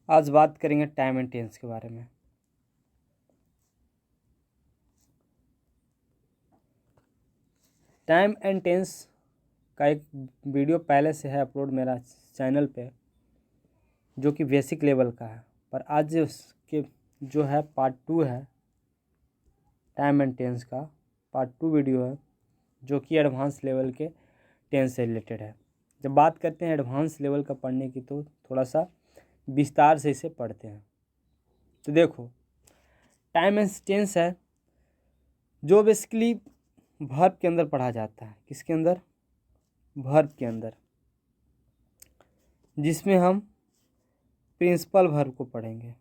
आज बात करेंगे टाइम एंड टेंस के बारे में। टाइम एंड टेंस का एक वीडियो पहले से है अपलोड मेरा चैनल पे, जो कि बेसिक लेवल का है, पर आज उसके जो है पार्ट 2 है। टाइम एंड टेंस का पार्ट 2 वीडियो है, जो कि एडवांस लेवल के टेंस से रिलेटेड है। जब बात करते हैं एडवांस लेवल का पढ़ने की, तो थोड़ा सा विस्तार से इसे पढ़ते हैं। तो देखो, टाइम एंड टेंस है जो बेसिकली वर्ब के अंदर पढ़ा जाता है। किसके अंदर? वर्ब के अंदर, जिसमें हम प्रिंसिपल वर्ब को पढ़ेंगे।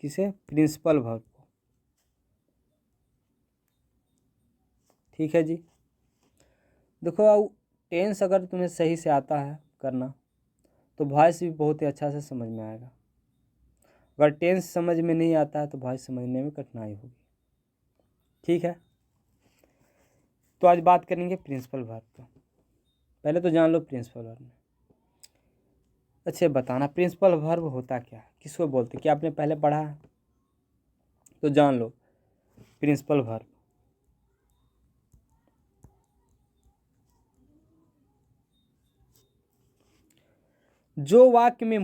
किसे? प्रिंसिपल वर्ब को। ठीक है जी। देखो, अब टेंस अगर तुम्हें सही से आता है करना, तो वॉइस भी बहुत ही अच्छा से समझ में आएगा। अगर टेंस समझ में नहीं आता है तो वॉइस समझने में कठिनाई होगी। ठीक है, तो आज बात करेंगे प्रिंसिपल वर्ब का। पहले तो जान लो प्रिंसिपल वर्ब में। अच्छा, बताना प्रिंसिपल वर्ब होता क्या है, किसको बोलते हैं? क्या आपने पहले पढ़ा है? तो जान लो प्रिंसिपल वर्ब जो वाक्य में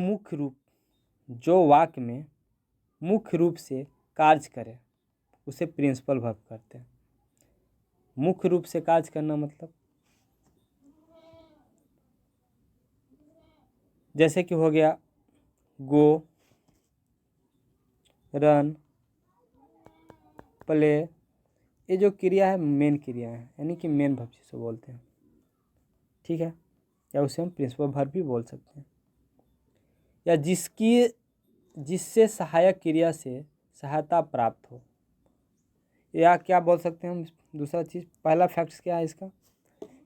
मुख्य रूप से कार्य करे, उसे प्रिंसिपल वर्ब करते हैं। मुख्य रूप से कार्य करना मतलब जैसे कि हो गया गो, रन, प्ले। ये जो क्रिया है मेन क्रिया है, यानी कि मेन वर्ब जिसे बोलते हैं। ठीक है, या उसे हम प्रिंसिपल वर्ब भी बोल सकते हैं, या जिससे सहायक क्रिया से सहायता प्राप्त हो। या क्या बोल सकते हैं हम दूसरा चीज़? पहला फैक्ट्स क्या है इसका,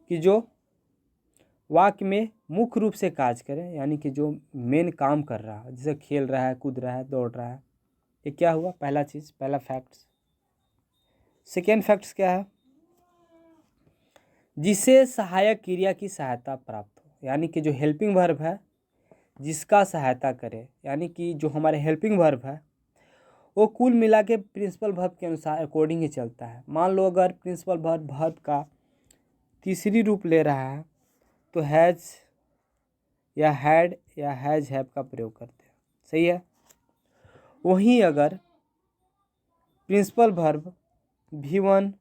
कि जो वाक्य में मुख्य रूप से कार्य करे, यानी कि जो मेन काम कर रहा है, जैसे खेल रहा है, कूद रहा है, दौड़ रहा है। ये क्या हुआ? पहला चीज़, पहला फैक्ट्स। सेकेंड फैक्ट्स क्या है? जिसे सहायक क्रिया की सहायता प्राप्त हो, यानी कि जो हेल्पिंग वर्ब है जिसका सहायता करे, यानी कि जो हमारे हेल्पिंग वर्ब है वो कुल मिला के प्रिंसिपल वर्ब के अनुसार अकॉर्डिंग ही चलता है। मान लो अगर प्रिंसिपल वर्ब का तीसरी रूप ले रहा है तो हैज या हैड या हैज हैव का प्रयोग करते हैं। सही है। वहीं अगर प्रिंसिपल वर्ब V1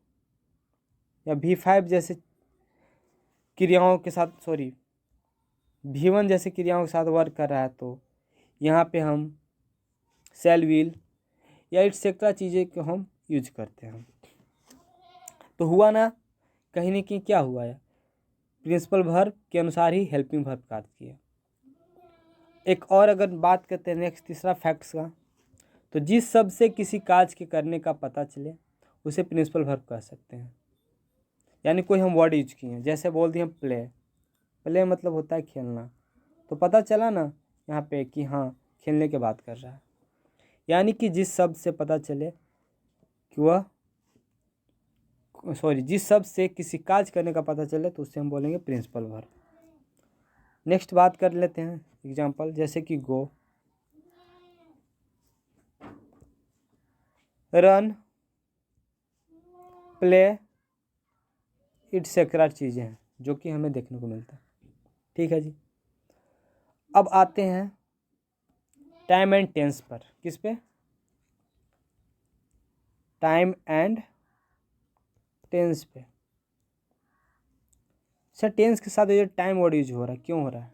या V5 जैसे क्रियाओं के साथ V1 जैसे क्रियाओं के साथ वर्क कर रहा है, तो यहाँ पे हम शैल, विल या एटसेट्रा चीज़ें को हम यूज करते हैं। तो हुआ ना, कहीं ना कहीं क्या हुआ है, प्रिंसिपल वर्ब के अनुसार ही हेल्पिंग वर्ब कार्य किया। एक और अगर बात करते हैं नेक्स्ट तीसरा फैक्ट्स का, तो जिस शब्द से किसी कार्य के करने का पता चले उसे प्रिंसिपल वर्ब कह सकते हैं। यानी कोई हम वर्ड यूज किए हैं, जैसे बोल दिए प्ले। प्ले मतलब होता है खेलना, तो पता चला ना यहाँ पे कि हाँ खेलने की बात कर रहा है। यानी कि जिस शब्द से पता चले कि वह जिस शब्द से किसी कार्य करने का पता चले तो उससे हम बोलेंगे प्रिंसिपल वर्ब। नेक्स्ट बात कर लेते हैं एग्जाम्पल, जैसे कि गो, रन, प्ले, एटसेट्रा चीज़ें हैं जो कि हमें देखने को मिलता है। ठीक है जी। अब आते हैं टाइम एंड टेंस पर। किस पे? टाइम एंड टेंस पे। सर टेंस के साथ ये टाइम वर्ड यूज हो रहा है, क्यों हो रहा है?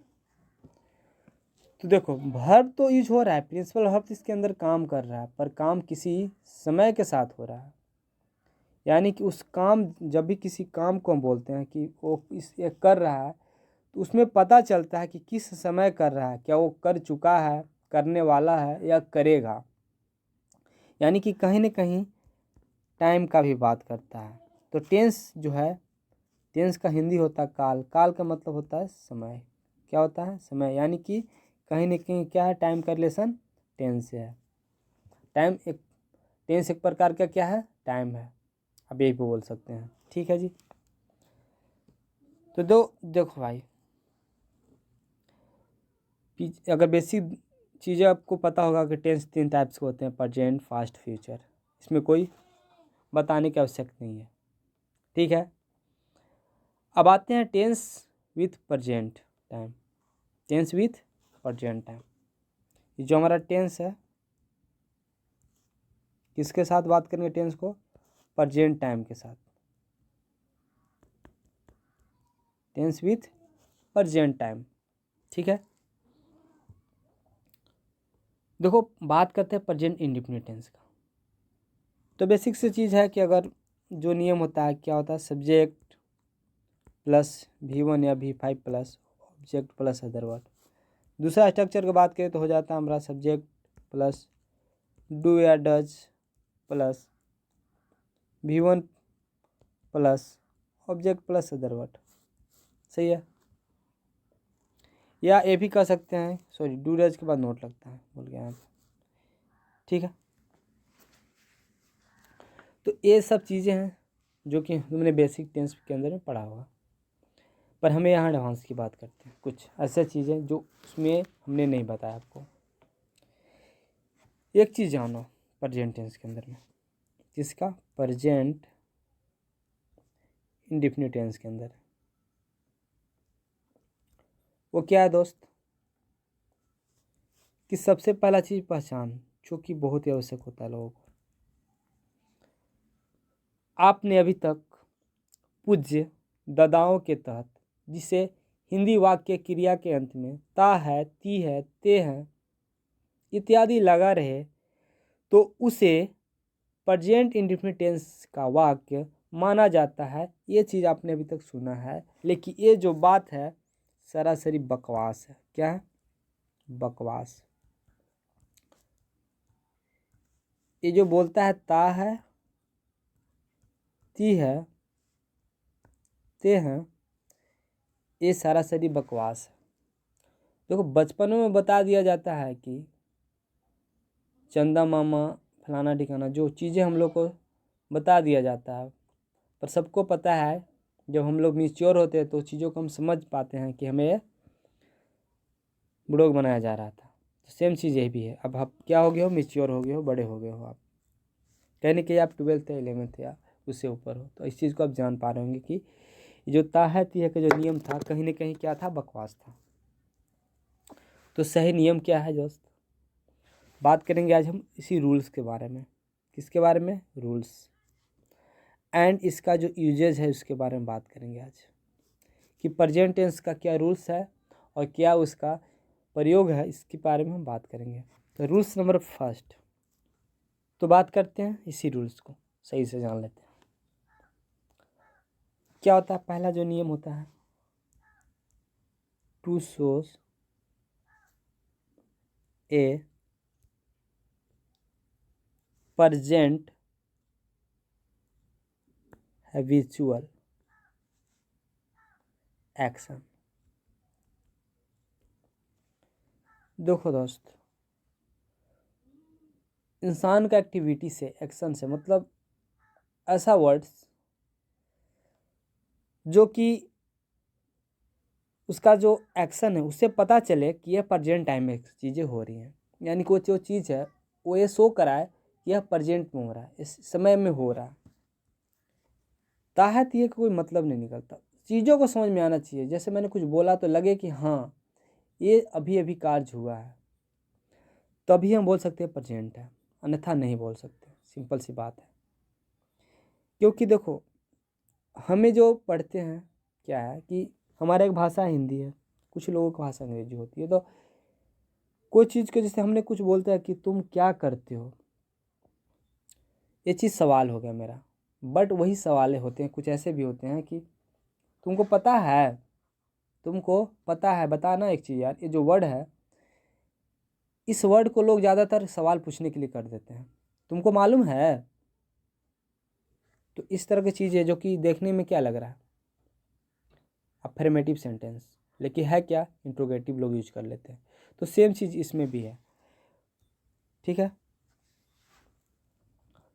तो देखो, वर्ब तो यूज हो रहा है, प्रिंसिपल वर्ब इसके अंदर काम कर रहा है, पर काम किसी समय के साथ हो रहा है। यानी कि उस काम, जब भी किसी काम को हम बोलते हैं कि वो ये कर रहा है, तो उसमें पता चलता है कि किस समय कर रहा है, क्या वो कर चुका है, करने वाला है या करेगा। यानी कि कहीं ना कहीं टाइम का भी बात करता है। तो टेंस जो है, टेंस का हिंदी होता है काल। काल का मतलब होता है समय। क्या होता है? समय। यानी कि कहीं ना कहीं क्या है, टाइम का रिलेशन टेंस से है। टेंस एक प्रकार का क्या है, टाइम है। अब यही पे बोल सकते हैं। ठीक है जी। तो देखो भाई, अगर बेसिक चीज़ें आपको पता होगा कि टेंस 3 टाइप्स के होते हैं, प्रेजेंट, पास्ट, फ्यूचर। इसमें कोई बताने की आवश्यकता नहीं है, ठीक है। अब आते हैं tense with present time. Tense with present time, ये जो हमारा टेंस है, किसके साथ बात करेंगे टेंस को? प्रेजेंट टाइम के साथ। टेंस विथ प्रेजेंट टाइम, ठीक है। देखो बात करते हैं प्रेजेंट इंडेफिनिट टेंस का। तो बेसिक सी चीज़ है कि अगर जो नियम होता है, क्या होता है, सब्जेक्ट प्लस V1 या V5 plus object plus other word. दूसरा स्ट्रक्चर की बात करें तो हो जाता है हमारा सब्जेक्ट प्लस डू या does plus V1 plus object plus other word. सही है। या ये भी कर सकते हैं, सॉरी डू डज के बाद नोट लगता है, भूल गया यहाँ पे, ठीक है। तो ये सब चीज़ें हैं जो कि तुमने बेसिक टेंस के अंदर में पढ़ा होगा, पर हमें यहाँ एडवांस की बात करते हैं। कुछ ऐसे चीज़ें जो उसमें हमने नहीं बताया आपको। एक चीज़ जानो प्रेजेंट टेंस के अंदर में, जिसका प्रेजेंट इंडेफिनिट टेंस के अंदर, वो क्या है दोस्त? कि सबसे पहला चीज़ पहचान, जो कि बहुत ही आवश्यक होता है लोगों को। आपने अभी तक पूज्य दादाओं के तहत जिसे हिंदी वाक्य क्रिया के अंत में ता है, ती है, ते है इत्यादि लगा रहे, तो उसे प्रेजेंट इंडेफिनिट टेंस का वाक्य माना जाता है। ये चीज़ आपने अभी तक सुना है, लेकिन ये जो बात है सरासरी बकवास है। क्या है? बकवास। ये जो बोलता है ता है, ती है, ते हैं, ये सरासरी बकवास है। देखो बचपन में बता दिया जाता है कि चंदा मामा फलाना ठिकाना, जो चीज़ें हम लोग को बता दिया जाता है, पर सबको पता है जब हम लोग मैच्योर होते हैं तो चीज़ों को हम समझ पाते हैं कि हमें बुड़ोक बनाया जा रहा था। तो सेम चीज़ ये भी है। अब आप क्या हो गए हो? मैच्योर हो गए हो, बड़े हो गए हो आप। कहने के आप 12th या 11th या उससे ऊपर हो, तो इस चीज़ को आप जान पा रहे होंगे कि जो ता है ती है का जो नियम था, कहीं ना कहीं क्या था? बकवास था। तो सही नियम क्या है दोस्त? बात करेंगे आज हम इसी रूल्स के बारे में। किसके बारे में? रूल्स एंड इसका जो यूजेज है उसके बारे में बात करेंगे आज, कि प्रेजेंट टेंस का क्या रूल्स है और क्या उसका प्रयोग है, इसके बारे में हम बात करेंगे। तो रूल्स नंबर फर्स्ट, तो बात करते हैं इसी रूल्स को सही से जान लेते हैं। क्या होता है? पहला जो नियम होता है, to shows a present habitual action. देखो दोस्त, इंसान का एक्टिविटी से, एक्शन से मतलब ऐसा वर्ड्स जो कि उसका जो एक्शन है उससे पता चले कि यह प्रेजेंट टाइम में चीज़ें हो रही हैं। यानी कोई जो चीज़ है वो ये शो कराए यह प्रेजेंट में हो रहा है, इस समय में हो रहा है। ताहत ये कोई मतलब नहीं निकलता, चीज़ों को समझ में आना चाहिए। जैसे मैंने कुछ बोला तो लगे कि हाँ ये अभी अभी कार्य हुआ है, तभी हम बोल सकते हैं प्रेजेंट है, अन्यथा नहीं बोल सकते। सिंपल सी बात है। क्योंकि देखो हमें जो पढ़ते हैं क्या है कि हमारा एक भाषा हिंदी है, कुछ लोगों की भाषा अंग्रेजी होती है। तो कोई चीज़ के जैसे हमने कुछ बोलते हैं कि तुम क्या करते हो, ये चीज़ सवाल हो गया मेरा। बट वही सवाल होते हैं, कुछ ऐसे भी होते हैं कि तुमको पता है, तुमको पता है, बताना एक चीज़ यार, ये जो वर्ड है इस वर्ड को लोग ज़्यादातर सवाल पूछने के लिए कर देते हैं, तुमको मालूम है। तो इस तरह की चीज़ है जो कि देखने में क्या लग रहा है? अफर्मेटिव सेंटेंस, लेकिन है क्या? इंट्रोगेटिव लोग यूज कर लेते हैं। तो सेम चीज़ इसमें भी है, ठीक है।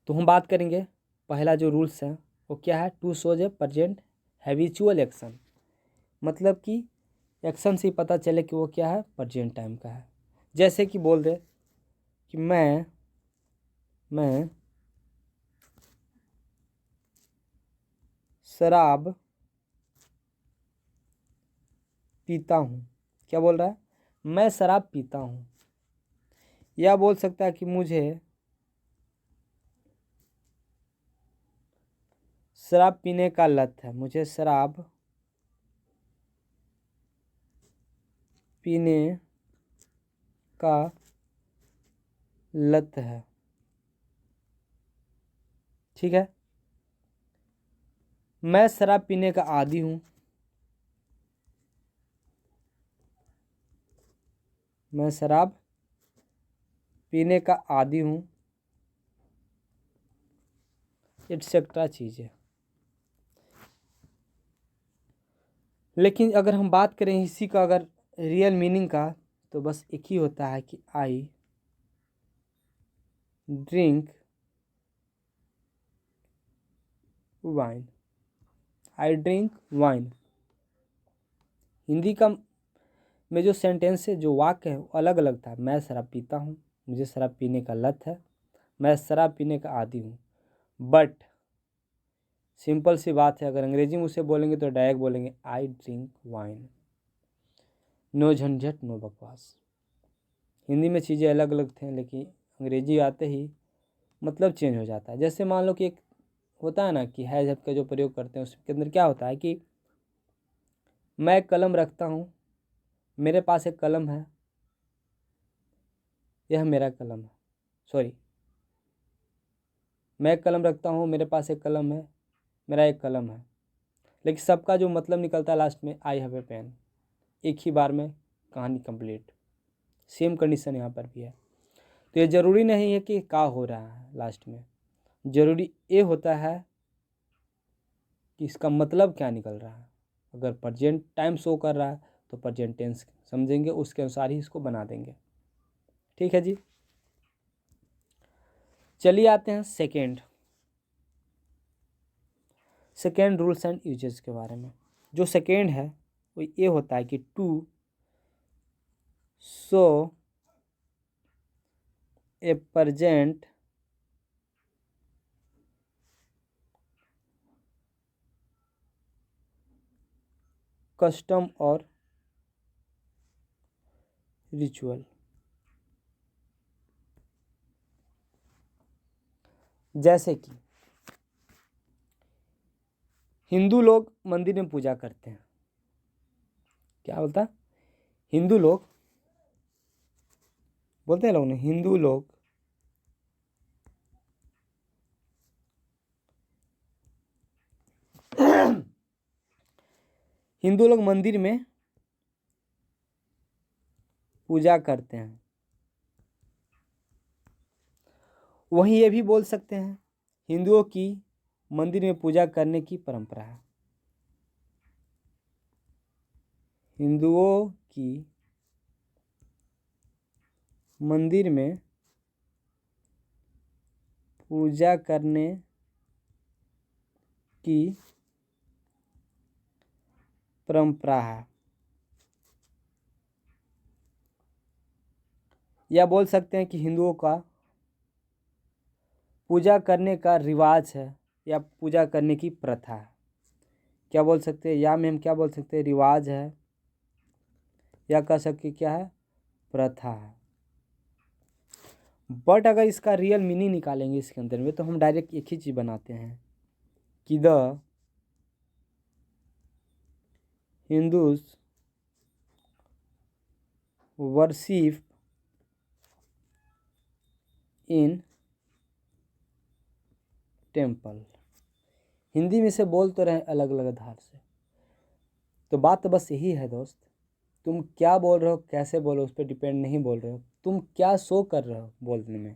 तो हम बात करेंगे पहला जो रूल्स है वो क्या है? To shows a present habitual action, मतलब कि एक्शन से ही पता चले कि वो क्या है, प्रेजेंट टाइम का है। जैसे कि बोल दे कि मैं शराब पीता हूँ। क्या बोल रहा है, मैं शराब पीता हूँ। या बोल सकता है कि मुझे शराब पीने का लत है, मुझे शराब पीने का लत है। ठीक है, मैं शराब पीने का आदी हूँ। मैं शराब पीने का आदी हूँ, एटसेट्रा चीज़ें। लेकिन अगर हम बात करें इसी का अगर रियल मीनिंग का, तो बस एक ही होता है कि I drink wine. I drink wine. Hindi का में जो सेंटेंस है, जो वाक्य है, वो अलग अलग था। मैं शराब पीता हूँ, मुझे शराब पीने का लत है, मैं शराब पीने का आदी हूँ। बट सिंपल सी बात है, अगर अंग्रेजी में उसे बोलेंगे तो डायरेक्ट बोलेंगे आई ड्रिंक वाइन। नो झंझट नो बकवास। हिंदी में चीज़ें अलग अलग थे, लेकिन अंग्रेजी आते ही मतलब चेंज हो जाता है। जैसे मान लो कि एक होता है ना कि है जब का जो प्रयोग करते हैं, उसके अंदर क्या होता है कि मैं कलम रखता हूँ, मेरे पास एक कलम है, यह मेरा कलम है। सॉरी, मैं एक कलम रखता हूँ, मेरे पास एक कलम है, मेरा एक कलम है। लेकिन सबका जो मतलब निकलता है लास्ट में, आई हैव ए पेन। एक ही बार में कहानी कंप्लीट। सेम कंडीशन यहाँ पर भी है। तो ये ज़रूरी नहीं है कि का हो रहा है लास्ट में, ज़रूरी ये होता है कि इसका मतलब क्या निकल रहा है। अगर प्रेजेंट टाइम शो कर रहा है तो प्रेजेंट टेंस समझेंगे, उसके अनुसार ही इसको बना देंगे। ठीक है जी, चलिए आते हैं सेकेंड रूल्स एंड यूजेस के बारे में। जो सेकेंड है वो ये होता है कि to show a present custom और रिचुअल। जैसे कि हिंदू लोग मंदिर में पूजा करते हैं। क्या बोलता है, हिंदू लोग बोलते हैं, लोग ने हिंदू लोग हिंदू लोग मंदिर में पूजा करते हैं। वहीं ये भी बोल सकते हैं हिंदुओं की मंदिर में पूजा करने की परंपरा है। हिंदुओं की मंदिर में पूजा करने की परंपरा है। या बोल सकते हैं कि हिंदुओं का पूजा करने का रिवाज है या पूजा करने की प्रथा है। क्या बोल सकते हैं, या में हम क्या बोल सकते हैं, रिवाज है, या कह सकते क्या है, प्रथा है। बट अगर इसका रियल मीनिंग निकालेंगे इसके अंदर में, तो हम डायरेक्ट एक ही चीज़ बनाते हैं कि the Hindus worship in temple. Hindi में से बोल तो रहे अलग अलग धार से, तो बात तो बस यही है दोस्त, तुम क्या बोल रहे हो, कैसे बोलो, उस पर डिपेंड नहीं बोल रहे हो, तुम क्या शो कर रहे हो बोलने में,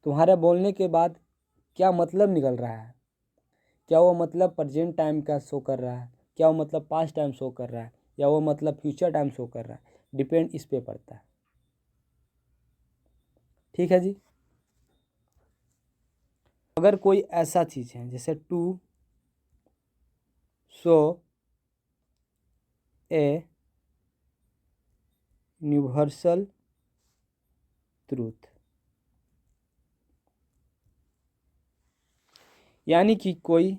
तुम्हारे बोलने के बाद क्या मतलब निकल रहा है। क्या वो मतलब प्रेजेंट टाइम का शो कर रहा है, क्या वो मतलब पास्ट टाइम शो कर रहा है, या वो मतलब फ्यूचर टाइम शो कर रहा है, डिपेंड इस पे पड़ता है। ठीक है जी, अगर कोई ऐसा चीज़ है जैसे to show a universal truth, यानी कि कोई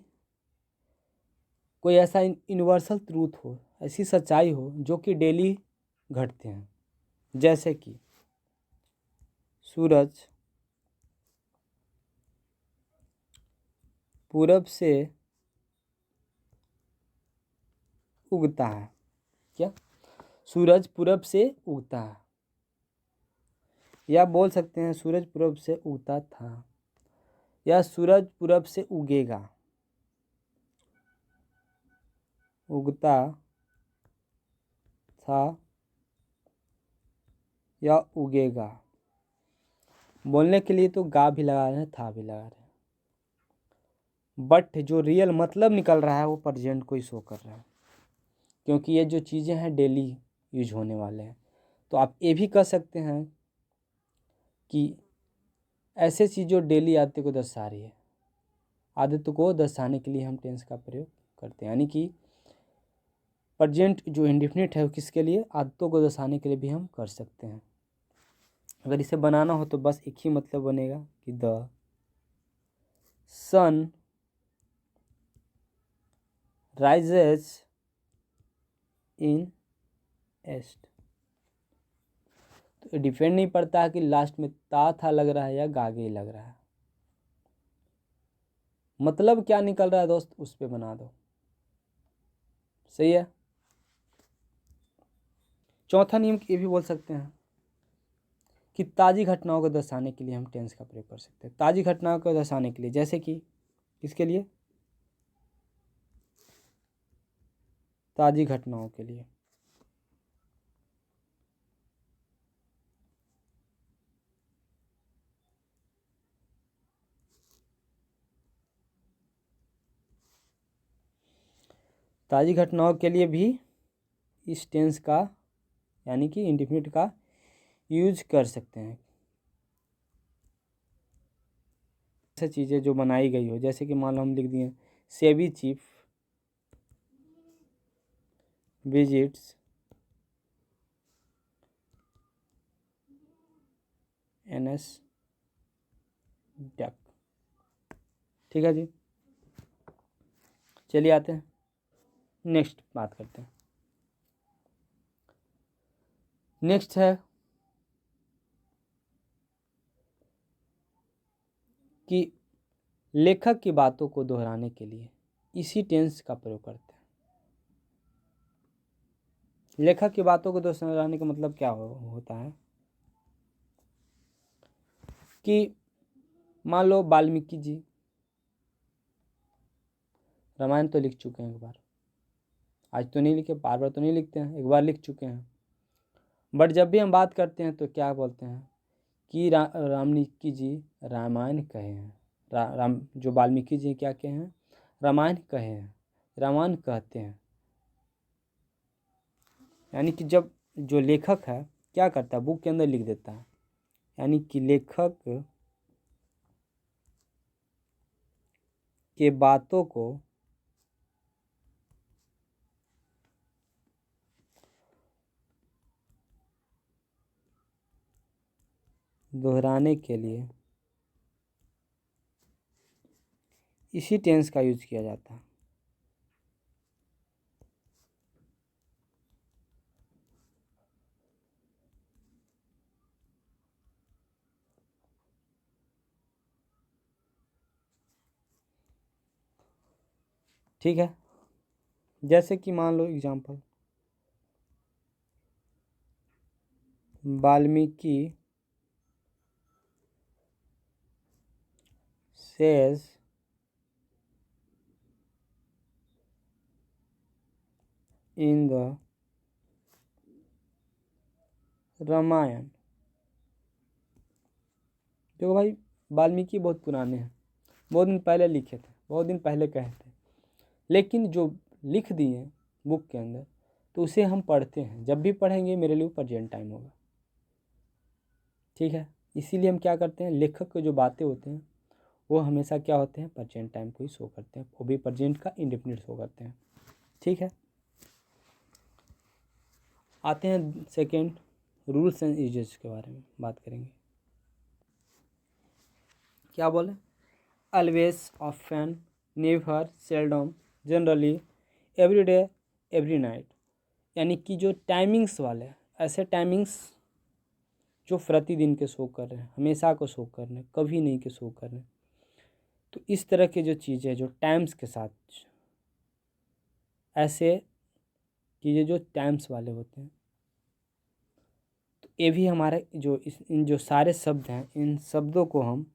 ऐसा यूनिवर्सल ट्रूथ हो, ऐसी सच्चाई हो जो कि डेली घटते हैं। जैसे कि सूरज पूरब से उगता है। क्या? सूरज पूरब से उगता है, या बोल सकते हैं सूरज पूरब से उगता था, या सूरज पूरब से उगेगा, उगता था या उगेगा। बोलने के लिए तो गा भी लगा रहे हैं, था भी लगा रहे हैं, बट जो रियल मतलब निकल रहा है वो प्रेजेंट को ही शो कर रहा है, क्योंकि ये जो चीज़ें हैं डेली यूज होने वाले हैं। तो आप ये भी कह सकते हैं कि ऐसे चीज़ जो डेली आदतों को दर्शा रही है, आदतों को दर्शाने के लिए हम टेंस का प्रयोग करते हैं। यानी कि प्रेजेंट जो इंडेफिनिट है वो किसके लिए? आदतों को दर्शाने के लिए भी हम कर सकते हैं। अगर इसे बनाना हो तो बस एक ही मतलब बनेगा कि the sun rises in east. तो डिपेंड नहीं पड़ता है कि लास्ट में ता था लग रहा है या गागे लग रहा है, मतलब क्या निकल रहा है दोस्त उस पे बना दो। सही है। चौथा नियम ये भी बोल सकते हैं कि ताज़ी घटनाओं को दर्शाने के लिए हम टेंस का प्रयोग कर सकते हैं। ताज़ी घटनाओं को दर्शाने के लिए, जैसे कि किसके लिए? ताज़ी घटनाओं के लिए। ताज़ी घटनाओं के लिए भी इस टेंस का यानी कि इंडेफिनिट का यूज कर सकते हैं। ऐसी चीज़ें जो बनाई गई हो, जैसे कि मान लो हम लिख दिए SEBI chief visits NS duck. ठीक है जी, चलिए आते हैं नेक्स्ट बात करते हैं। नेक्स्ट है कि लेखक की बातों को दोहराने के लिए इसी टेंस का प्रयोग करते हैं। लेखक की बातों को दोहराने का मतलब क्या होता है कि मान लो वाल्मीकि जी रामायण तो लिख चुके हैं एक बार, आज तो नहीं लिखे, बार बार तो नहीं लिखते हैं, एक बार लिख चुके हैं, बट जब भी हम बात करते हैं तो क्या बोलते हैं कि वाल्मीकि जी रामायण कहे हैं। राम जो वाल्मीकि जी क्या कहे हैं? रामायण कहे हैं, रामायण कहते हैं। यानी कि जब जो लेखक है क्या करता है, बुक के अंदर लिख देता है, यानी कि लेखक के बातों को दोहराने के लिए इसी टेंस का यूज किया जाता है। ठीक है, जैसे कि मान लो example, Valmiki says in the Ramayana. देखो भाई, वाल्मीकि बहुत पुराने हैं, बहुत दिन पहले लिखे थे, बहुत दिन पहले कहे थे, लेकिन जो लिख दिए बुक के अंदर तो उसे हम पढ़ते हैं, जब भी पढ़ेंगे मेरे लिए प्रेजेंट टाइम होगा। ठीक है, इसीलिए हम क्या करते हैं, लेखक के जो बातें होते हैं वो हमेशा क्या होते हैं, प्रेजेंट टाइम को ही शो करते हैं, वो भी प्रेजेंट का इंडेफिनिट शो करते हैं। ठीक है, आते हैं सेकेंड रूल्स एंड यूजेस के बारे में बात करेंगे। क्या बोले? Always, often, never, seldom, generally, everyday, every night. यानी कि जो टाइमिंग्स वाले ऐसे टाइमिंग्स जो प्रतिदिन के शो कर रहे हैं, हमेशा को शो कर रहे हैं, कभी नहीं के शो कर रहे हैं। तो इस तरह के जो चीज़ें जो टाइम्स के साथ, ऐसे चीज़ें जो टाइम्स वाले होते हैं, तो ये भी हमारे जो इन जो सारे शब्द हैं, इन शब्दों को हम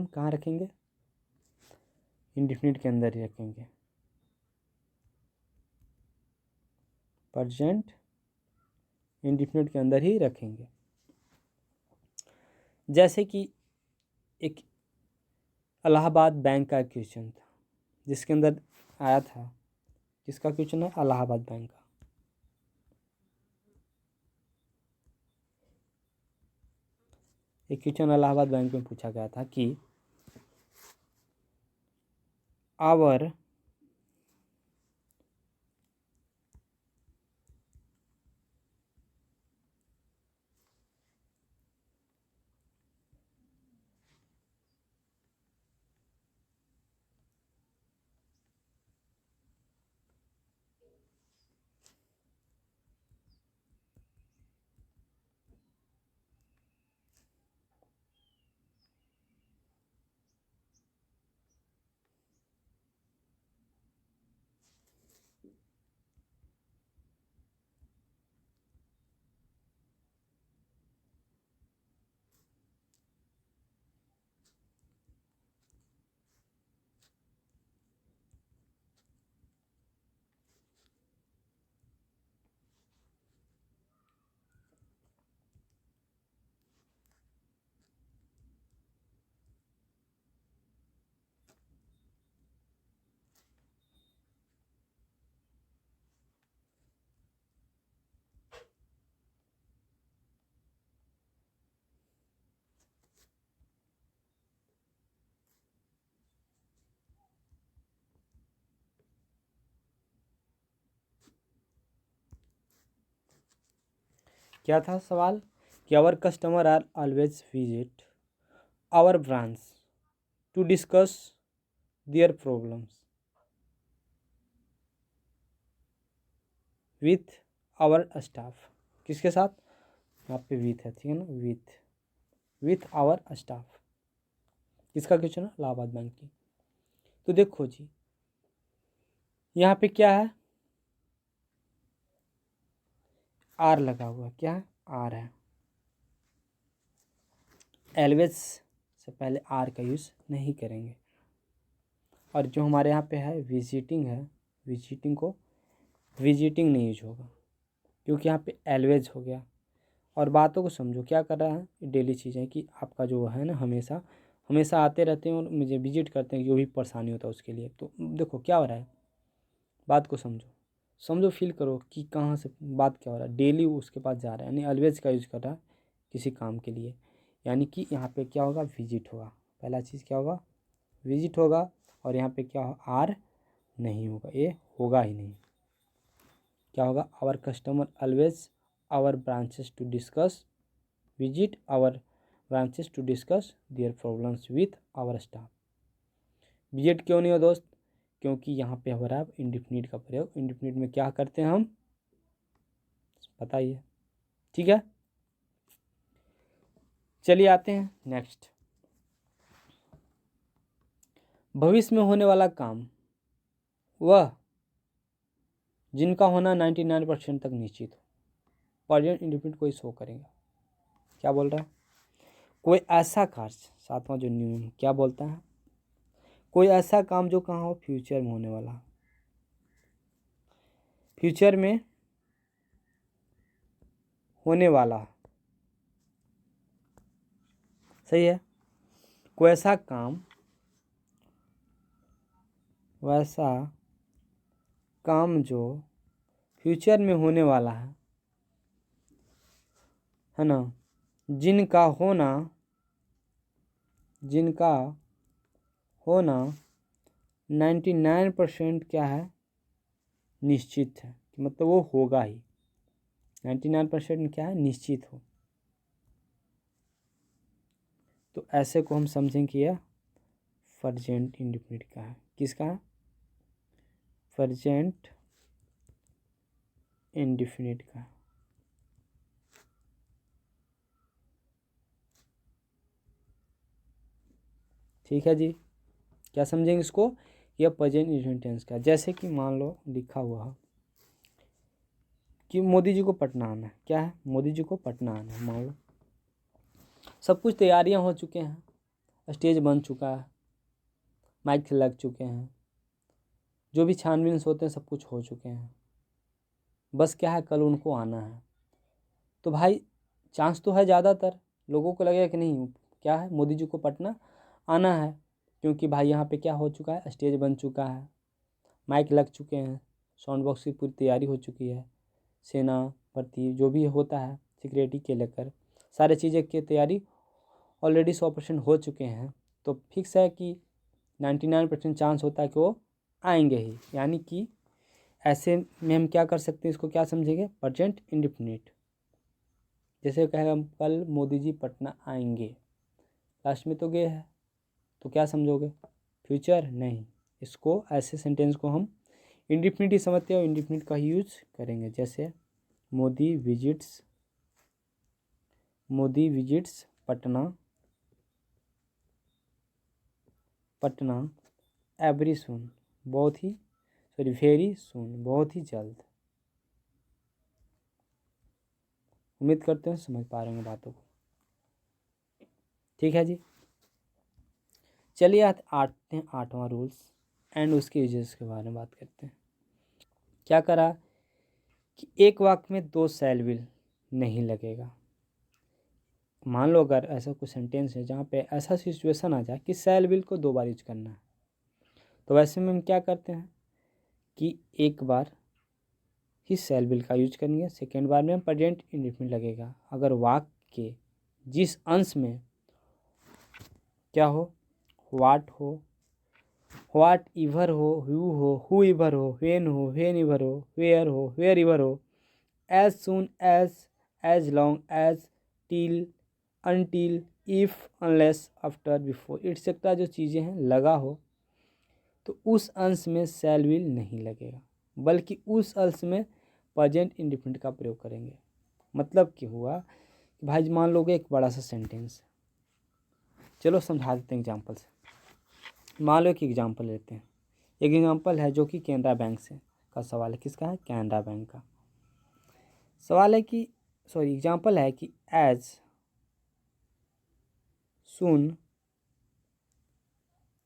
कहाँ रखेंगे? इंडेफिनिट के अंदर ही रखेंगे। प्रेजेंट इंडेफिनिट के अंदर ही रखेंगे। जैसे कि एक इलाहाबाद बैंक का क्वेश्चन था, जिसके अंदर आया था, किसका क्वेश्चन है? इलाहाबाद बैंक का। एक क्वेश्चन इलाहाबाद बैंक में पूछा गया था कि आवर क्या था सवाल? कि our customer are always visit our branch to discuss their problems with our staff. किसके साथ? यहाँ पे विथ है, ठीक है ना, विथ आवर स्टाफ। किसका क्वेश्चन है? इलाहाबाद बैंक की। तो देखो जी, यहाँ पे क्या है? आर लगा हुआ। क्या है? आर है। एलवेज से पहले आर का यूज़ नहीं करेंगे। और जो हमारे यहाँ पे है विजिटिंग है, विजिटिंग नहीं यूज होगा, क्योंकि यहाँ पे एलवेज हो गया। और बातों को समझो, क्या कर रहा है? डेली चीज़ें कि आपका जो है ना, हमेशा हमेशा आते रहते हैं और मुझे विजिट करते हैं, जो भी परेशानी होता है उसके लिए। तो देखो क्या हो रहा है, बात को समझो, फील करो कि कहाँ से बात क्या हो रहा है। डेली उसके पास जा रहा है, यानी ऑलवेज का यूज़ कर रहा है किसी काम के लिए। यानी कि यहाँ पे क्या होगा? विजिट होगा। पहला चीज़ क्या होगा? विजिट होगा। और यहाँ पे क्या होगा? आर नहीं होगा, ये होगा ही नहीं। क्या होगा? Our customer always our branches to discuss visit our branches to discuss their problems with our staff. Visit क्यों नहीं हो दोस्त? क्योंकि यहाँ पे हो रहा है इंडेफिनिट का प्रयोग। इंडेफिनिट में क्या करते हैं हम? पता ही है, ठीक है। चलिए आते हैं नेक्स्ट। भविष्य में होने वाला काम वह जिनका होना 99% तक निश्चित हो। प्रेजेंट इंडेफिनिट को ही शो करेगा। क्या बोल रहा है? कोई ऐसा कार्य, सातवां जो नियम क्या बोलता है? कोई ऐसा काम जो कहाँ हो? फ्यूचर में होने वाला। फ्यूचर में होने वाला, सही है। कोई ऐसा काम, वैसा काम जो फ्यूचर में होने वाला है ना, जिनका होना 99% क्या है, निश्चित है, मतलब वो होगा ही। 99% क्या है, निश्चित हो। तो ऐसे को हम समझें कि यह प्रेजेंट इंडेफिनिट का है। किसका है, प्रेजेंट इंडेफिनिट का। ठीक है जी, क्या समझेंगे इसको, यह प्रेजेंट इंडेफिनिट टेंस का। जैसे कि मान लो लिखा हुआ है कि मोदी जी को पटना आना है। क्या है, मोदी जी को पटना आना है। मान लो सब कुछ तैयारियां हो चुके हैं, स्टेज बन चुका है, माइक लग चुके हैं, जो भी छानबीन होते हैं सब कुछ हो चुके हैं, बस क्या है कल उनको आना है। तो भाई चांस तो है, ज़्यादातर लोगों को लगेगा कि नहीं क्या है, मोदी जी को पटना आना है, क्योंकि भाई यहाँ पे क्या हो चुका है, स्टेज बन चुका है, माइक लग चुके हैं, साउंड बॉक्स की पूरी तैयारी हो चुकी है, सेना भर्ती जो भी होता है सिक्योरिटी के लेकर सारे चीज़ें की तैयारी ऑलरेडी 100% हो चुके हैं। तो फिक्स है कि 99% चांस होता है कि वो आएंगे ही। यानी कि ऐसे में हम क्या कर सकते हैं, इसको क्या समझेंगे, प्रेजेंट इंडेफिनिट। जैसे कहेगा कल मोदी जी पटना आएंगे, लास्ट में तो गए है, तो क्या समझोगे, फ्यूचर नहीं। इसको ऐसे सेंटेंस को हम इंडेफिनिट ही समझते हैं और इंडेफिनिट का ही यूज करेंगे। जैसे मोदी विजिट्स पटना एवरी सून, बहुत ही वेरी सून, बहुत ही जल्द। उम्मीद करते हैं समझ पा रहे होंगे बातों को। ठीक है जी, चलिए आते हैं 8वां रूल्स एंड उसके यूजेस के बारे में बात करते हैं। क्या करा कि एक वाक्य में 2 शैल विल नहीं लगेगा। मान लो अगर ऐसा कोई सेंटेंस है जहाँ पे ऐसा सिचुएशन आ जाए कि शैल विल को 2 बार यूज करना है, तो वैसे में हम क्या करते हैं कि एक बार ही शैल विल का यूज करेंगे, सेकेंड बार में हम प्रेजेंट इंडेफिनिट लगेगा। अगर वाक्य के जिस अंश में क्या हो, वाट हो, वाट इवर हो, हु इवर हो, वेन इवर हो, वेयर इवर हो, as soon as long as, till, until, if, unless, after, before, etcetera जो चीज़ें हैं लगा हो, तो उस अंश में शैल विल नहीं लगेगा, बल्कि उस अंश में प्रेजेंट इंडेफिनिट का प्रयोग करेंगे। मतलब क्या हुआ कि भाई मान लोगे एक बड़ा सा सेंटेंस, चलो समझा देते हैं एग्जाम्पल से। मान लो एक एग्जाम्पल लेते हैं। एक एग्जाम्पल है जो कि कैनरा बैंक से का सवाल है। किसका है, कैनरा बैंक का सवाल है कि एग्जाम्पल है कि as soon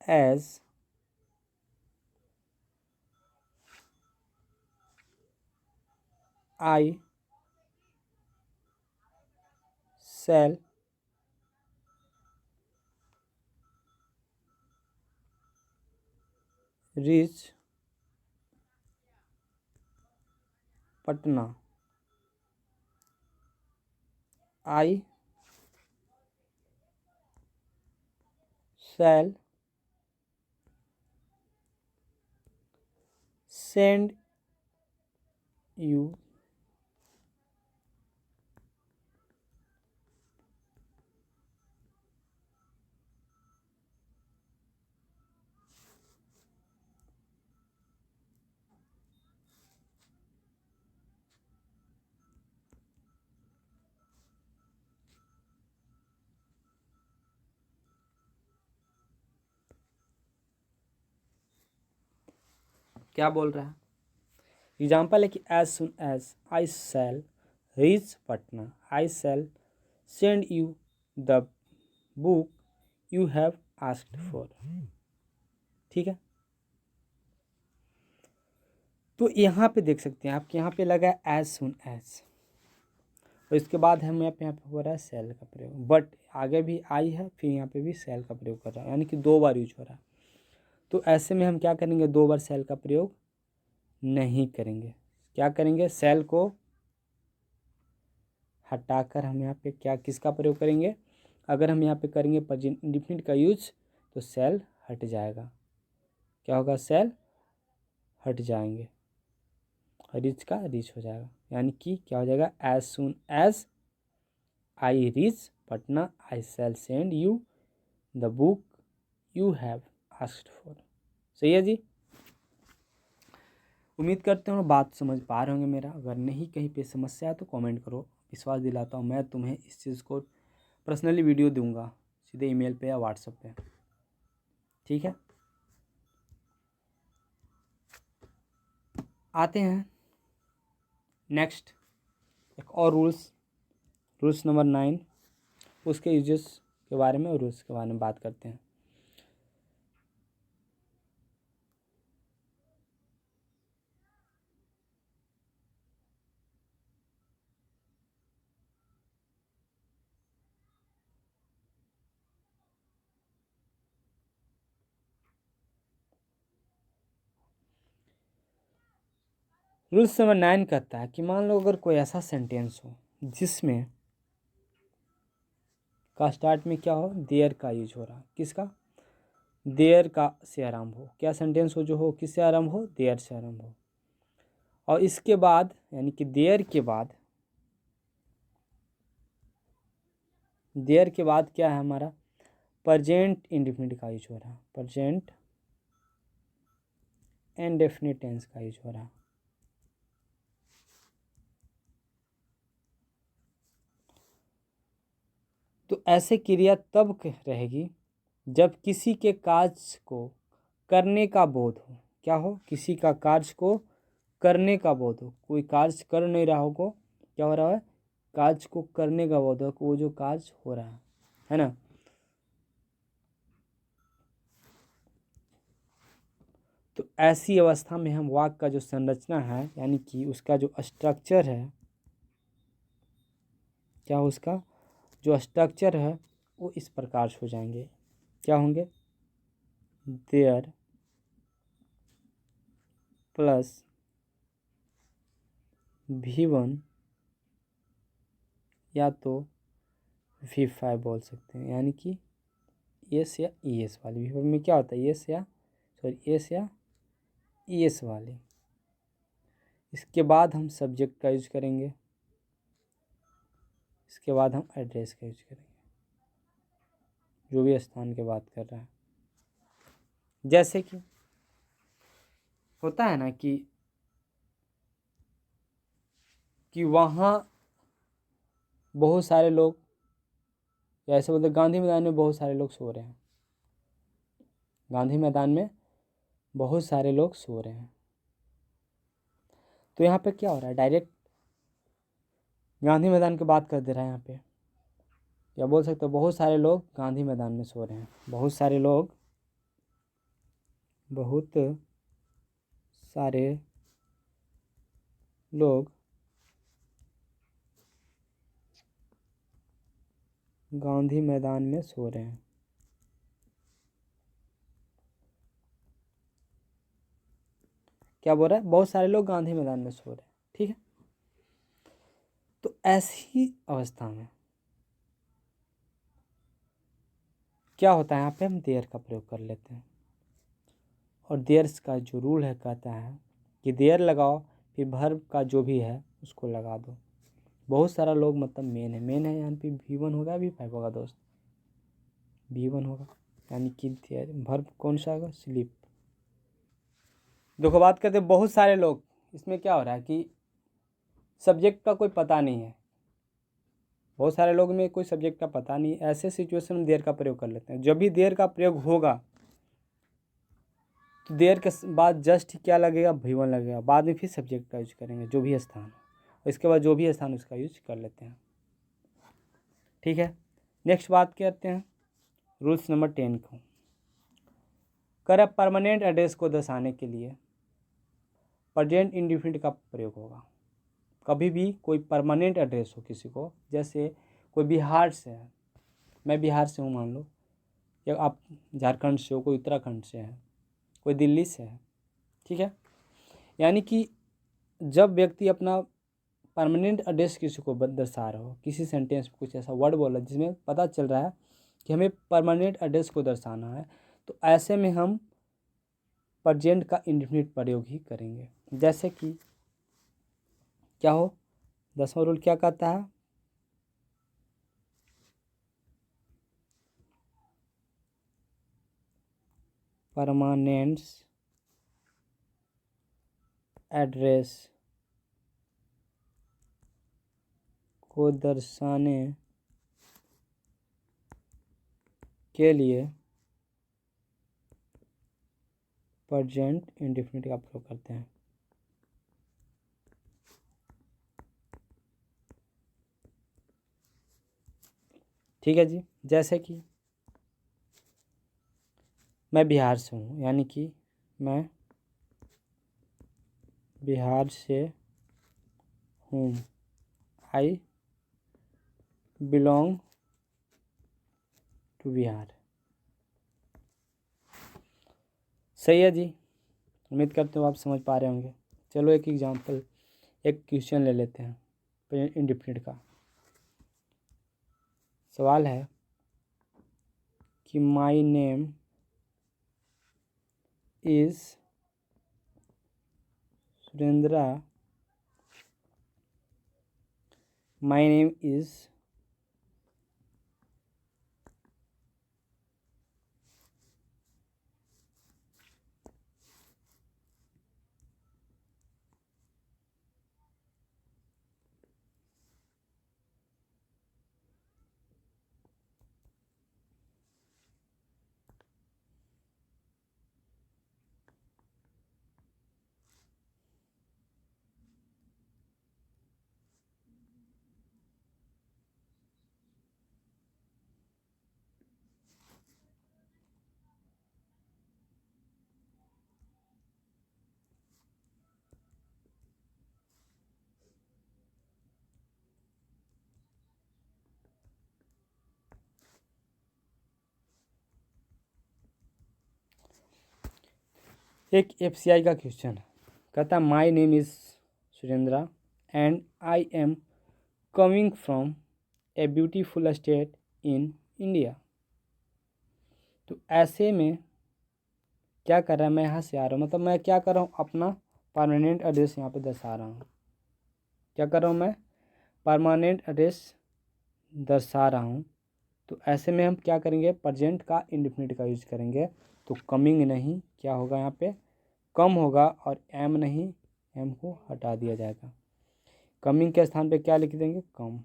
as I shall reach Patna, I shall send you क्या बोल रहा है। एग्जाम्पल है कि as soon as I shall reach Patna, I shall send you the book you have asked for. ठीक है, तो यहाँ पे देख सकते हैं आपके यहाँ पे लगा है एज सुन एज, और इसके बाद हम यहाँ पे हो रहा है सेल का प्रयोग, बट आगे भी आई है, फिर यहाँ पे भी सेल का प्रयोग कर रहा है, यानी कि 2 बार यूज हो रहा है। तो ऐसे में हम क्या करेंगे, 2 बार सेल का प्रयोग नहीं करेंगे। क्या करेंगे, सेल को हटाकर हम यहाँ पे क्या किसका प्रयोग करेंगे, अगर हम यहाँ पे करेंगे प्रेजेंट इंडेफिनिट का यूज तो सेल हट जाएगा। क्या होगा? सेल हट जाएंगे, रीच का रीच हो जाएगा, यानी कि क्या हो जाएगा? As soon as I reach Patna I shall send you the book you have asked for. सही है जी। उम्मीद करते हो बात समझ पा रहे होंगे मेरा। अगर नहीं कहीं पे समस्या है तो कमेंट करो, विश्वास दिलाता हूँ मैं तुम्हें इस चीज़ को पर्सनली वीडियो दूंगा सीधे ईमेल पे या व्हाट्सएप पे। ठीक है, आते हैं नेक्स्ट एक और रूल्स नंबर 9, उसके यूजेस के बारे में और रूल्स के बारे में बात करते हैं। रूल्स नंबर 9 कहता है कि मान लो अगर कोई ऐसा सेंटेंस हो जिसमें का स्टार्ट में क्या हो? देयर का यूज हो रहा। किसका? देयर का से आरंभ हो। क्या सेंटेंस हो जो हो किससे आरंभ हो? देयर से आरंभ हो। और इसके बाद यानी कि देयर के बाद क्या है हमारा? प्रेजेंट इंडेफिनिट का यूज हो रहा। प्रेजेंट इंडेफिनिट टेंस का यूज हो रहा। तो ऐसे क्रिया तब रहेगी जब किसी के कार्य को करने का बोध हो। क्या हो? किसी का कार्य को करने का बोध हो। कोई कार्य कर नहीं रहा हो को क्या हो रहा है? कार्य को करने का बोध हो, वो जो कार्य हो रहा है ना। तो ऐसी अवस्था में हम वाक्य का जो संरचना है यानी कि उसका जो स्ट्रक्चर है, क्या हो उसका जो स्ट्रक्चर है वो इस प्रकार से हो जाएंगे। क्या होंगे? देयर प्लस V1 या तो V5 बोल सकते हैं, यानी कि एस या ES वाली। V5 में क्या होता है? एस या ES वाली। इसके बाद हम सब्जेक्ट का यूज करेंगे, इसके बाद हम एड्रेस का यूज करेंगे, जो भी स्थान की बात कर रहा है। जैसे कि होता है ना कि वहाँ बहुत सारे लोग, या ऐसे बोलते गांधी मैदान में बहुत सारे लोग सो रहे हैं। गांधी मैदान में बहुत सारे लोग सो रहे हैं। तो यहाँ पे क्या हो रहा है? डायरेक्ट गांधी मैदान की बात कर दे रहा है यहाँ पे। या बोल सकते हो बहुत सारे लोग गांधी मैदान में सो रहे हैं। बहुत सारे लोग गांधी मैदान में सो रहे हैं। क्या बोल रहा है? बहुत सारे लोग गांधी मैदान में सो रहे हैं। ठीक है, तो ऐसी अवस्था में क्या होता है? यहाँ पे हम देयर का प्रयोग कर लेते हैं। और देयर का जो रूल है कहता है कि देयर लगाओ फिर वर्ब का जो भी है उसको लगा दो। बहुत सारा लोग मतलब मेन है यहाँ पे V1 होगा V5 होगा दोस्त। V1 होगा यानी कि वर्ब कौन सा होगा? स्लीप। देखो बात करते बहुत सारे लोग, इसमें क्या हो रहा है कि सब्जेक्ट का कोई पता नहीं है। बहुत सारे लोग में कोई सब्जेक्ट का पता नहीं, ऐसे सिचुएशन में देयर का प्रयोग कर लेते हैं। जब भी देयर का प्रयोग होगा तो देयर के बाद जस्ट क्या लगेगा? V1 लगेगा। बाद में फिर सब्जेक्ट का यूज करेंगे जो भी स्थान हो, इसके बाद जो भी स्थान उसका यूज कर लेते हैं। ठीक है, नेक्स्ट बात करते हैं रूल्स नंबर 10 को। कर परमानेंट एड्रेस को दर्शाने के लिए प्रेजेंट इंडेफिनिट का प्रयोग होगा। कभी भी कोई परमानेंट एड्रेस हो किसी को, जैसे कोई बिहार से है, मैं बिहार से हूँ मान लो, या आप झारखंड से हो, कोई उत्तराखंड से है, कोई दिल्ली से है। ठीक है, यानी कि जब व्यक्ति अपना परमानेंट एड्रेस किसी को दर्शा रहा हो, किसी सेंटेंस में कुछ ऐसा वर्ड बोला जिसमें पता चल रहा है कि हमें परमानेंट एड्रेस को दर्शाना है, तो ऐसे में हम प्रेजेंट का इंडेफिनिट प्रयोग ही करेंगे। जैसे कि क्या हो, 10वां रूल क्या कहता है, परमानेंट एड्रेस को दर्शाने के लिए प्रेजेंट इंडेफिनिट का प्रयोग करते हैं। ठीक है जी। जैसे कि मैं बिहार से हूँ, यानी कि मैं बिहार से हूँ, आई बिलोंग टू बिहार। सही है जी, उम्मीद करते हो आप समझ पा रहे होंगे। चलो एक एग्जांपल, एक क्वेश्चन ले लेते हैं प्रेजेंट इंडेफिनिट का। सवाल है कि my name is Surendra, my name is एक FCI का क्वेश्चन है। कहता my name is Surendra and I am coming from a beautiful state in India. तो ऐसे में क्या कर रहा है, मैं यहाँ से आ रहा हूँ, मतलब मैं क्या कर रहा हूँ, अपना परमानेंट एड्रेस यहाँ पे दर्शा रहा हूँ। क्या कर रहा हूँ, मैं परमानेंट एड्रेस दर्शा रहा हूँ। तो ऐसे में हम क्या करेंगे, प्रेजेंट का इंडेफिनिट का यूज करेंगे। तो कमिंग नहीं, क्या होगा यहाँ पे, कम होगा, और एम नहीं, एम को हटा दिया जाएगा। कमिंग के स्थान पे क्या लिख देंगे, कम।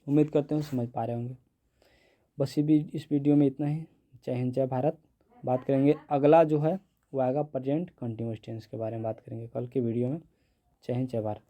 उम्मीद करते हैं समझ पा रहे होंगे। बस ये भी इस वीडियो में इतना ही। जय हिंद, जय भारत। बात करेंगे अगला जो है वो आएगा प्रेजेंट कंटिन्यूअस टेंस के बारे में बात करेंगे कल के वीडियो में। जय हिंद, जय भारत।